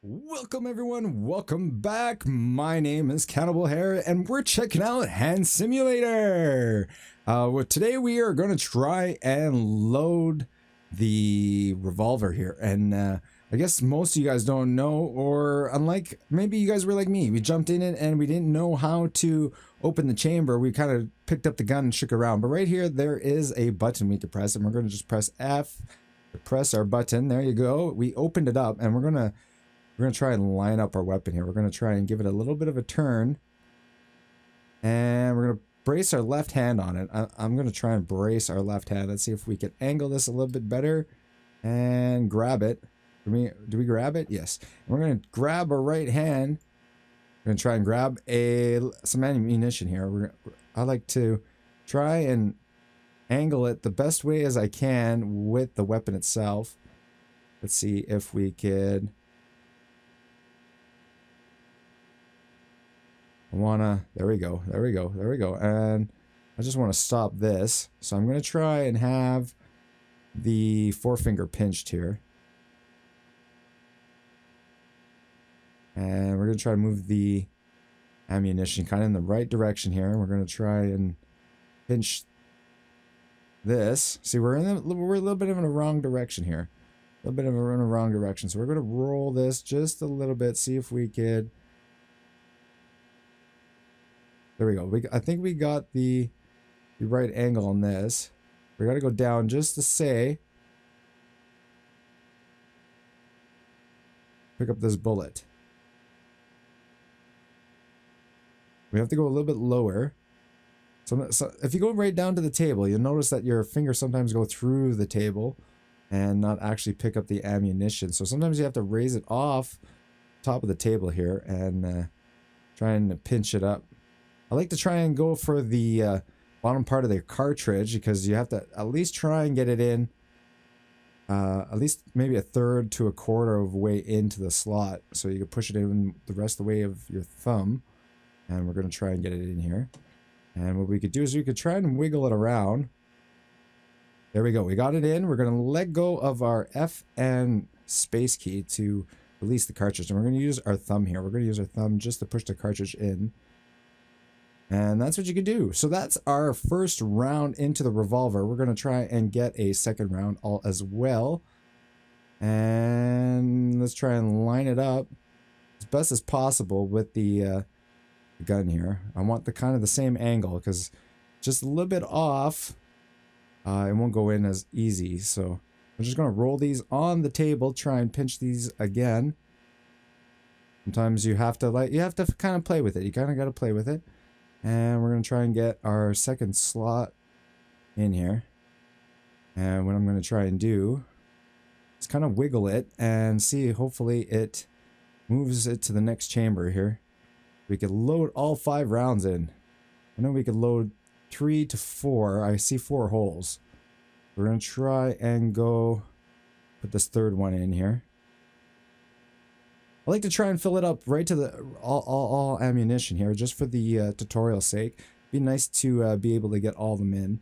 Welcome everyone, welcome back. My name is Cannibal Hair and we're checking out Hand Simulator. Today we are going to try and load the Revolver here. And I guess most of you guys don't know, or unlike maybe you guys were like me, we jumped in it and we didn't know how to open the chamber. We kind of picked up the gun and shook around. But right here there is a button we could press, and we're going to just press F to press our button. There you go. We opened it up and we're going to try and line up our weapon here. We're going to try and give it a little bit of a turn. And we're going to brace our left hand on it. I'm going to try and brace our left hand. Let's see if we can angle this a little bit better. And grab it. Do we grab it? Yes. And we're going to grab our right hand. We're going to try and grab some ammunition here. I like to try and angle it the best way as I can with the weapon itself. Let's see if we could... there we go, and I just want to stop this, so I'm going to try and have the forefinger pinched here, and we're going to try to move the ammunition kind of in the right direction here, and we're going to try and pinch this. See, we're a little bit in the wrong direction here, so we're going to roll this just a little bit, see if we could... There we go. I think we got the right angle on this. We got to go down just to say. Pick up this bullet. We have to go a little bit lower. So if you go right down to the table, you'll notice that your fingers sometimes go through the table and not actually pick up the ammunition. So sometimes you have to raise it off top of the table here and try and pinch it up. I like to try and go for the bottom part of the cartridge, because you have to at least try and get it in at least maybe a third to a quarter of the way into the slot, so you can push it in the rest of the way of your thumb. And we're going to try and get it in here. And what we could do is we could try and wiggle it around. There we go. We got it in. We're going to let go of our F and space key to release the cartridge. And we're going to use our thumb here. We're going to use our thumb just to push the cartridge in. And that's what you can do. So that's our first round into the Revolver. We're going to try and get a second round all as well. And let's try and line it up as best as possible with the gun here. I want the kind of the same angle, because just a little bit off, it won't go in as easy. So I'm just going to roll these on the table, try and pinch these again. Sometimes you have to kind of play with it. You kind of got to play with it. And we're going to try and get our second slot in here. And what I'm going to try and do is kind of wiggle it and see, hopefully it moves it to the next chamber here. We could load all 5 rounds in. I know we could load 3 to 4. I see 4 holes. We're going to try and go put this third one in here. I like to try and fill it up right to the all ammunition here, just for the tutorial sake. Be nice to be able to get all of them in.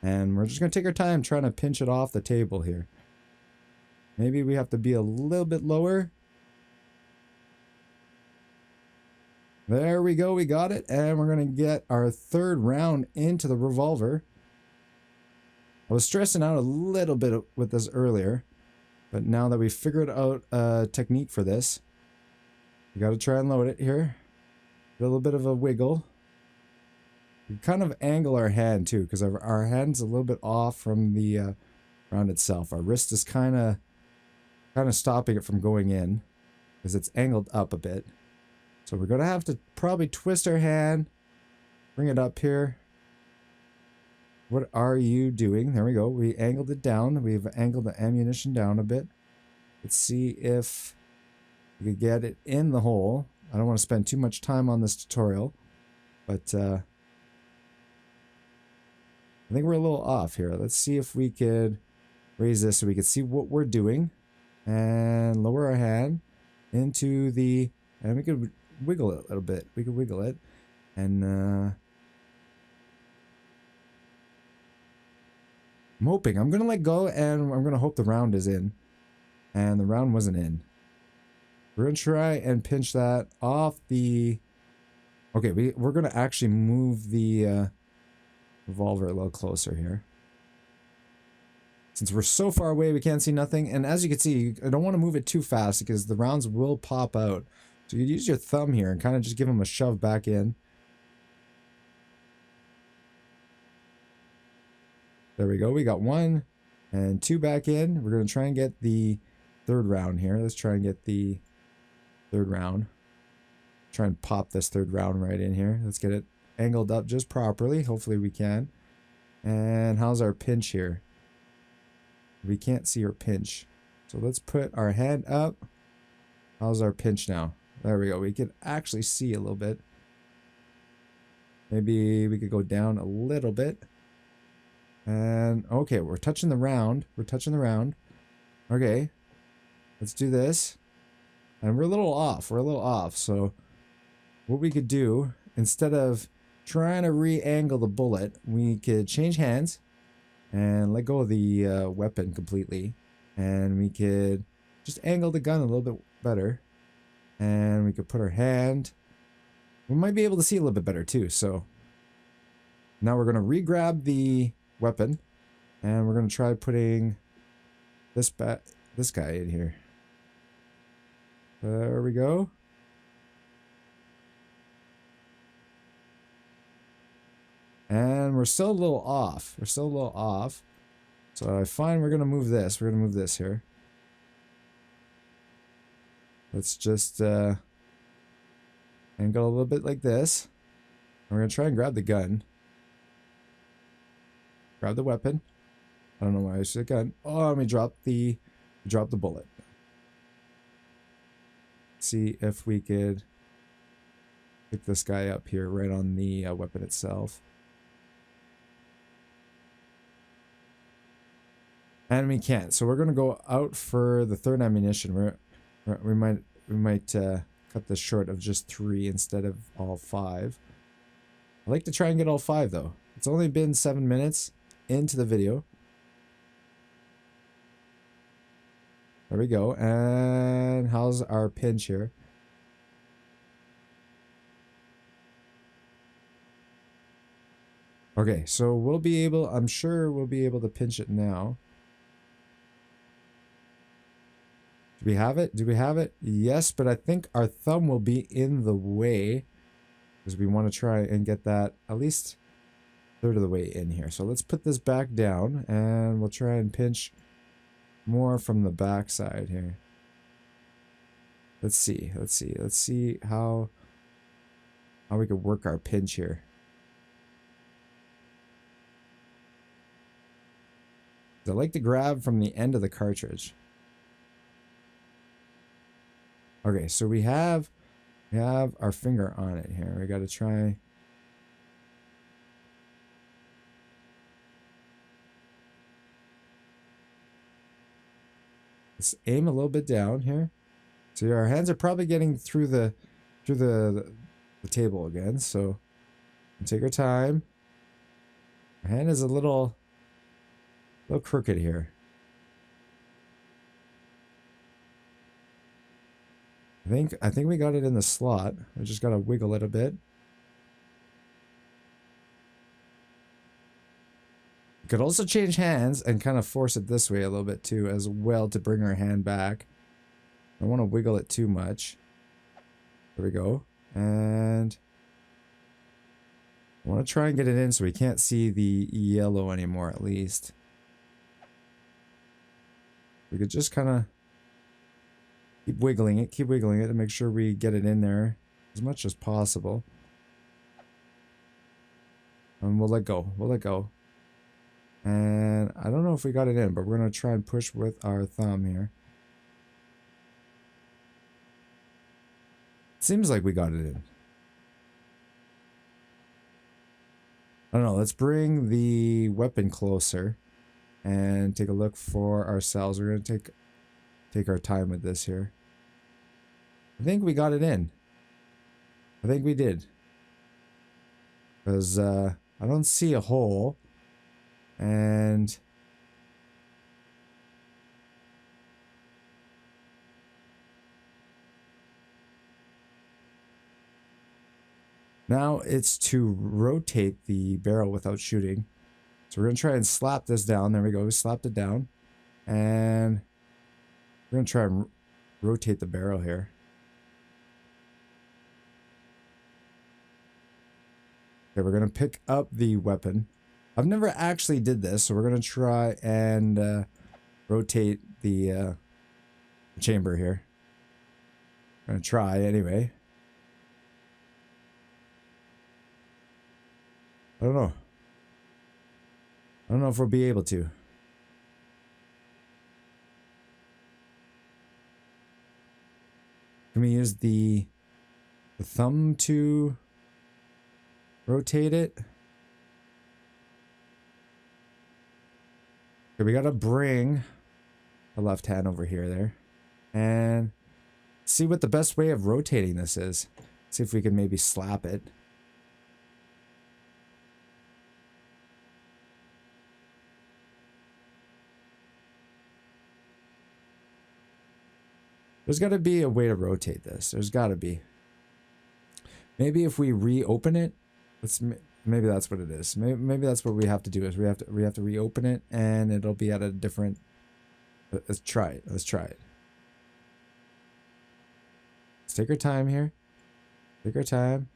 And we're just going to take our time trying to pinch it off the table here. Maybe we have to be a little bit lower. There we go, we got it. And we're going to get our third round into the Revolver. I was stressing out a little bit with this earlier. But now that we've figured out a technique for this, we got to try and load it here. A little bit of a wiggle. We kind of angle our hand too, because our hand's a little bit off from the round itself. Our wrist is kind of stopping it from going in, because it's angled up a bit. So we're going to have to probably twist our hand, bring it up here. What are you doing? There we go. We angled it down. We've angled the ammunition down a bit. Let's see if we could get it in the hole. I don't want to spend too much time on this tutorial, but I think we're a little off here. Let's see if we could raise this so we could see what we're doing, and lower our hand into the, and we could wiggle it a little bit. We could wiggle it, and I'm hoping. I'm going to let go, and I'm going to hope the round is in. And the round wasn't in. We're gonna try and pinch that off the... Okay, we're gonna actually move the revolver a little closer here. Since we're so far away, we can't see nothing. And as you can see, I don't want to move it too fast because the rounds will pop out. So you use your thumb here and kind of just give them a shove back in. There we go. We got 1 and 2 back in. We're going to try and get the 3rd round here. Let's try and get the 3rd round. Try and pop this 3rd round right in here. Let's get it angled up just properly. Hopefully we can. And how's our pinch here? We can't see our pinch. So let's put our hand up. How's our pinch now? There we go. We can actually see a little bit. Maybe we could go down a little bit. And okay, we're touching the round. We're touching the round. Okay. Let's do this. And we're a little off. We're a little off. So what we could do, instead of trying to re-angle the bullet, we could change hands and let go of the weapon completely, and we could just angle the gun a little bit better, and we could put our hand, we might be able to see a little bit better too. So now we're going to re-grab the weapon, and we're going to try putting this guy in here. There we go. And we're still a little off. We're still a little off. So I find we're going to move this. We're going to move this here. Let's just angle a little bit like this. We're going to try and grab the gun. Grab the weapon. I don't know why I said gun. Oh, and we drop the bullet. See if we could pick this guy up here right on the weapon itself. And we can't, so we're gonna go out for the 3rd ammunition. We might cut this short of just 3 instead of all 5. I like to try and get all 5 though. It's only been 7 minutes into the video. There we go. And how's our pinch here? Okay, so we'll be able, I'm sure we'll be able to pinch it now. Do we have it? Do we have it? Yes, but I think our thumb will be in the way because we want to try and get that at least 1/3 of the way in here. So let's put this back down and we'll try and pinch more from the back side here. Let's see. Let's see how we could work our pinch here. I like to grab from the end of the cartridge. Okay, so we have our finger on it here. We got to try. Let's aim a little bit down here. So our hands are probably getting through the table again. So take our time. Our hand is a little crooked here. I think we got it in the slot. I just gotta wiggle it a bit. We could also change hands and kind of force it this way a little bit too as well to bring our hand back. I don't want to wiggle it too much. There we go. And I want to try and get it in so we can't see the yellow anymore at least. We could just kind of keep wiggling it to make sure we get it in there as much as possible. And we'll let go. And I don't know if we got it in, but we're going to try and push with our thumb here. Seems like we got it in. I don't know. Let's bring the weapon closer and take a look for ourselves. We're going to take our time with this here. I think we got it in. I think we did. Because I don't see a hole. And Now it's to rotate the barrel without shooting. So we're going to try and slap this down. There we go. We slapped it down. And we're going to try and rotate the barrel here. Okay, we're going to pick up the weapon. I've never actually did this, so we're going to try and rotate the chamber here. I'm going to try anyway. I don't know. I don't know if we'll be able to. Can we use the thumb to rotate it? Okay, we gotta bring the left hand over here there. And see what the best way of rotating this is. See if we can maybe slap it. There's got to be a way to rotate this. There's got to be. Maybe if we reopen it, maybe that's what it is. Maybe that's what we have to do. Is we have to reopen it, and it'll be at a different. Let's try it. Let's try it. Let's take our time here. Take our time.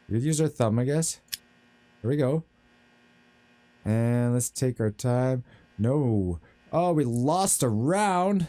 We could use our thumb, I guess. There we go. And let's take our time. No. Oh, we lost a round.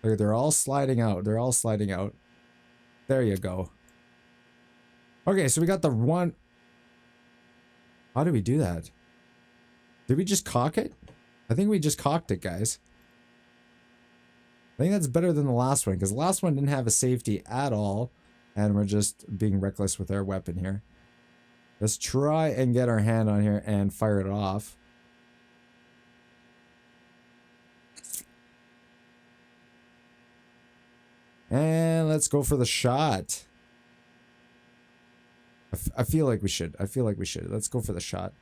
Look, they're all sliding out. They're all sliding out. There you go. Okay, so we got the one. How do we do that? Did we just cock it? I think we just cocked it, guys. I think that's better than the last one, because the last one didn't have a safety at all, and we're just being reckless with our weapon here. Let's try and get our hand on here and fire it off. And let's go for the shot. I feel like we should. I feel like we should. Let's go for the shot.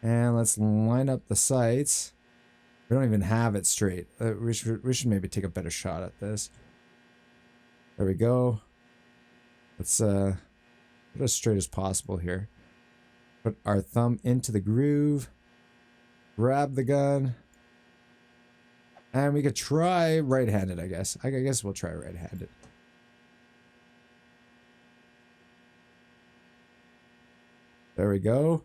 And let's line up the sights. We don't even have it straight. We should maybe take a better shot at this. There we go. Let's get as straight as possible here. Put our thumb into the groove. Grab the gun. And we could try right-handed, I guess. I guess we'll try right-handed. There we go.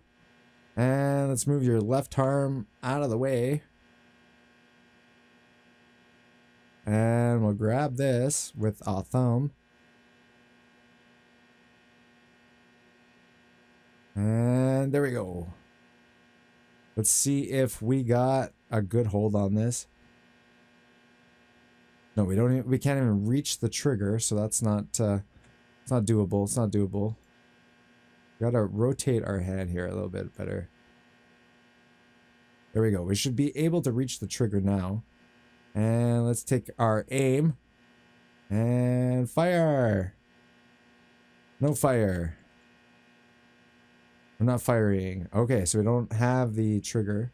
And let's move your left arm out of the way. And we'll grab this with our thumb. And there we go. Let's see if we got a good hold on this. No, we don't even, we can't even reach the trigger, so that's not it's not doable. It's not doable. We gotta rotate our hand here a little bit better. There we go. We should be able to reach the trigger now. And let's take our aim and fire. No fire. We're not firing. Okay, so we don't have the trigger.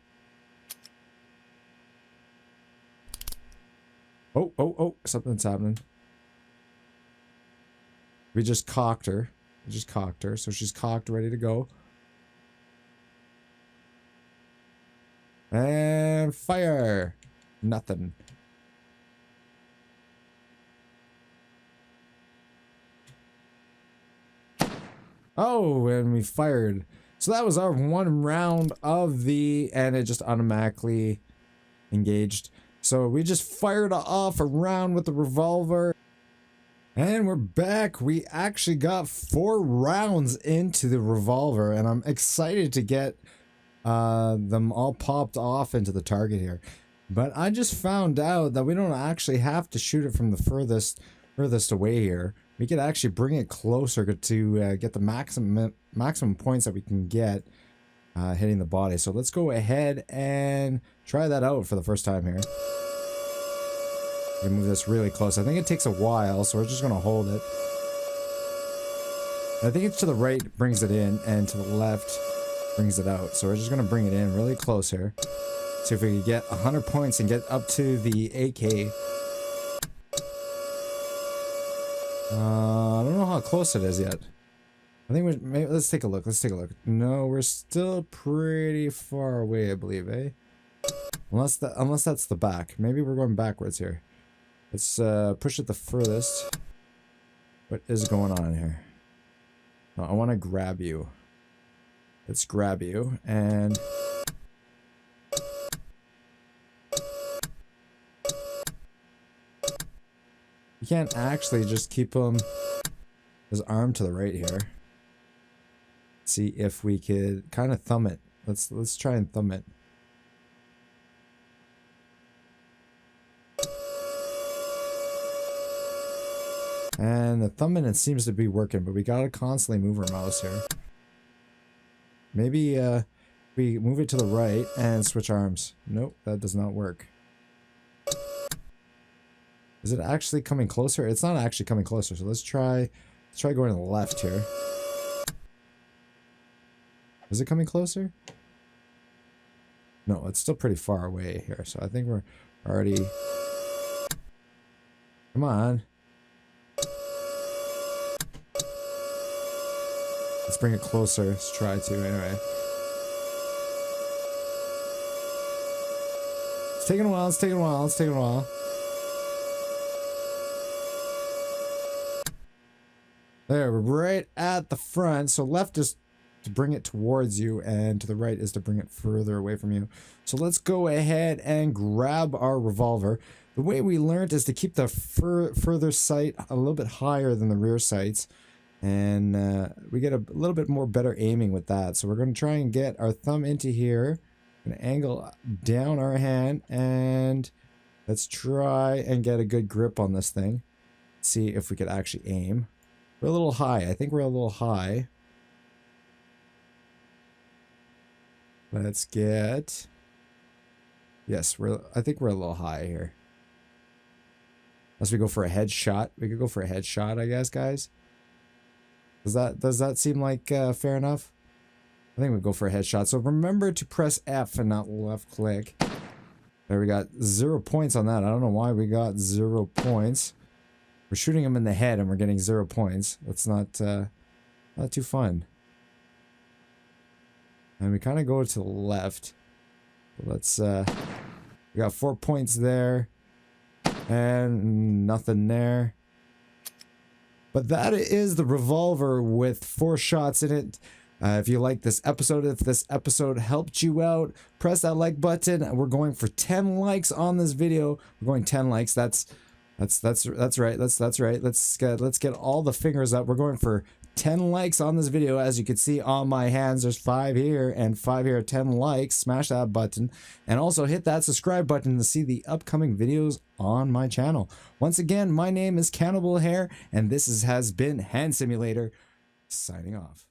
Oh, something's happening. We just cocked her. We just cocked her, so she's cocked, ready to go. And fire. Nothing. Oh, and we fired. So that was our one round of the, and it just automatically engaged. So we just fired off a round with the revolver. And we're back. We actually got 4 rounds into the revolver, and I'm excited to get them all popped off into the target here. But I just found out that we don't actually have to shoot it from the furthest away here. We could actually bring it closer to get the maximum points that we can get hitting the body. So let's go ahead and try that out for the first time here. Move this really close. I think it takes a while, so we're just gonna hold it. I think it's to the right brings it in, and to the left brings it out. So we're just gonna bring it in really close here. See if we can get 100 points and get up to the AK. I don't know how close it is yet. I think maybe let's take a look. Let's take a look. No, we're still pretty far away, I believe, eh? Unless that's the back. Maybe we're going backwards here. Let's push it the furthest. What is going on here? Oh, I want to grab you. Let's grab you and you can't actually just keep his arm to the right here. See if we could kind of thumb it. Let's try and thumb it. And the thumbing it seems to be working, but we gotta constantly move our mouse here. Maybe we move it to the right and switch arms. Nope, that does not work. Is it actually coming closer? It's not actually coming closer, so let's try going to the left here. Is it coming closer? No, it's still pretty far away here, so I think we're already... Come on. Let's bring it closer. Let's try to, anyway. It's taking a while, it's taking a while, it's taking a while. There, we're right at the front. So left is to bring it towards you, and to the right is to bring it further away from you. So let's go ahead and grab our revolver. The way we learned is to keep the further sight a little bit higher than the rear sights. And we get a little bit more better aiming with that. So we're going to try and get our thumb into here. Going to angle down our hand. And let's try and get a good grip on this thing. See if we could actually aim. We're a little high. I think we're a little high. Let's get... Yes, I think we're a little high here. Unless we go for a headshot. We could go for a headshot, I guess, guys. Does that seem like fair enough? I think we go for a headshot. So remember to press F and not left click. There, we got 0 points on that. I don't know why we got 0 points. We're shooting him in the head and we're getting 0 points. That's not too fun. And we kind of go to the left. Let's we got 4 points there. And nothing there. But that is the revolver with 4 shots in it. If you like this episode, if this episode helped you out, press that like button. We're going for 10 likes on this video. We're going 10 likes. That's right. That's right. Let's get all the fingers up. We're going for 10 likes on this video. As you can see on my hands, there's 5 here and 5 here. 10 likes. Smash that button and also hit that subscribe button to see the upcoming videos on my channel. Once again, my name is Cannibal Hair and this has been Hand Simulator signing off.